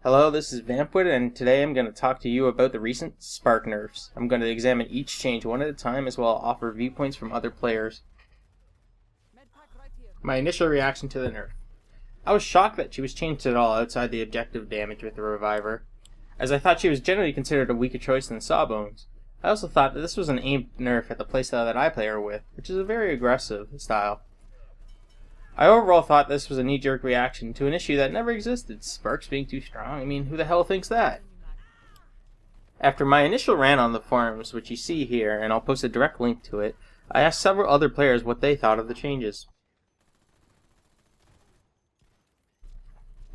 Hello, this is Vampwood, and today I'm going to talk to you about the recent Spark nerfs. I'm going to examine each change one at a time, as well as offer viewpoints from other players. My initial reaction to the nerf. I was shocked that she was changed at all outside the objective damage with the Reviver, as I thought she was generally considered a weaker choice than Sawbones. I also thought that this was an aimed nerf at the playstyle that I play her with, which is a very aggressive style. I overall thought this was a knee-jerk reaction to an issue that never existed, Sparks being too strong. I mean, who the hell thinks that? After my initial rant on the forums, which you see here, and I'll post a direct link to it, I asked several other players what they thought of the changes.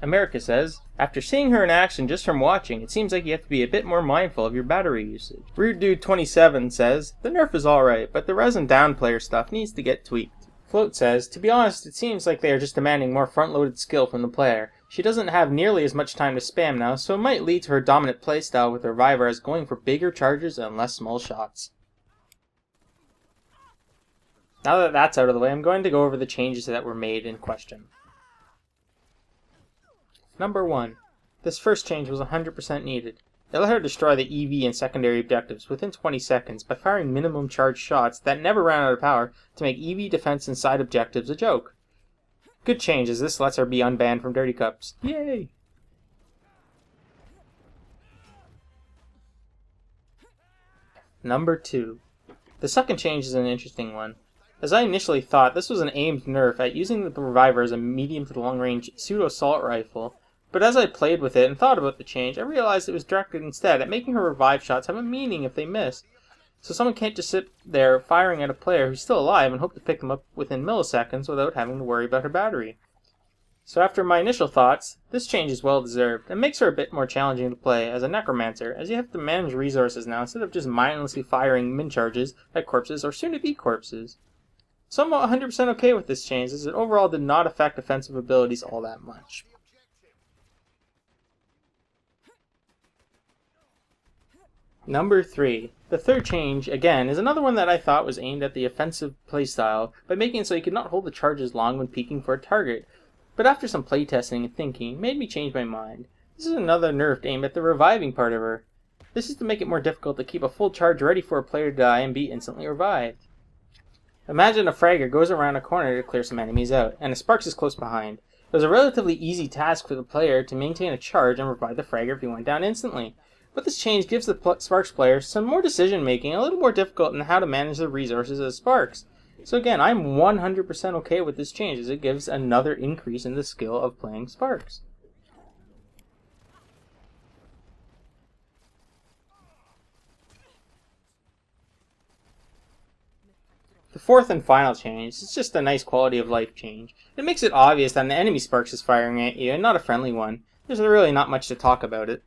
America says, after seeing her in action just from watching, it seems like you have to be a bit more mindful of your battery usage. Rude Dude 27 says, the nerf is alright, but the resin down player stuff needs to get tweaked. Float says, to be honest, it seems like they are just demanding more front-loaded skill from the player. She doesn't have nearly as much time to spam now, so it might lead to her dominant playstyle with Reviver as going for bigger charges and less small shots. Now that that's out of the way, I'm going to go over the changes that were made in question. Number 1. This first change was 100% needed. It let her destroy the EV and secondary objectives within 20 seconds by firing minimum charge shots that never ran out of power to make EV defense and side objectives a joke. Good change, as this lets her be unbanned from Dirty Cups. Yay! Number 2. The second change is an interesting one, as I initially thought this was an aimed nerf at using the Reviver as a medium to long range pseudo-assault rifle. But as I played with it and thought about the change, I realized it was directed instead at making her revive shots have a meaning if they miss. So someone can't just sit there firing at a player who's still alive and hope to pick them up within milliseconds without having to worry about her battery. So after my initial thoughts, this change is well deserved and makes her a bit more challenging to play as a necromancer, as you have to manage resources now instead of just mindlessly firing min charges at corpses or soon-to-be corpses. So I'm 100% okay with this change, as it overall did not affect offensive abilities all that much. Number 3. The third change, again, is another one that I thought was aimed at the offensive playstyle by making it so you could not hold the charges long when peeking for a target, but after some playtesting and thinking, made me change my mind. This is another nerf aimed at the reviving part of her. This is to make it more difficult to keep a full charge ready for a player to die and be instantly revived. Imagine a fragger goes around a corner to clear some enemies out, and a Sparks is close behind. It was a relatively easy task for the player to maintain a charge and revive the fragger if he went down instantly. But this change gives the Sparks player some more decision making, a little more difficult in how to manage the resources as Sparks. So again, I'm 100% okay with this change, as it gives another increase in the skill of playing Sparks. The fourth and final change is just a nice quality of life change. It makes it obvious that an enemy Sparks is firing at you and not a friendly one. There's really not much to talk about it.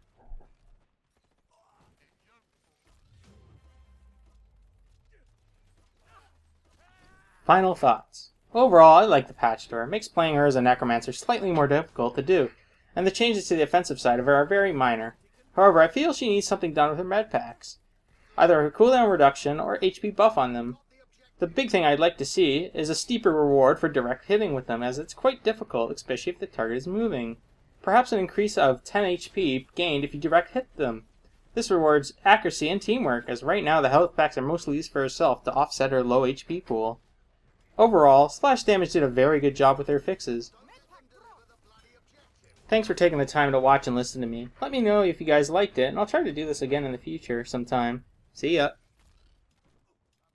Final thoughts. Overall, I like the patch to her. It makes playing her as a necromancer slightly more difficult to do, and the changes to the offensive side of her are very minor. However, I feel she needs something done with her med packs. Either a cooldown reduction or HP buff on them. The big thing I'd like to see is a steeper reward for direct hitting with them, as it's quite difficult, especially if the target is moving. Perhaps an increase of 10 HP gained if you direct hit them. This rewards accuracy and teamwork, as right now the health packs are mostly used for herself to offset her low HP pool. Overall, Splash Damage did a very good job with their fixes. Thanks for taking the time to watch and listen to me. Let me know if you guys liked it, and I'll try to do this again in the future sometime. See ya!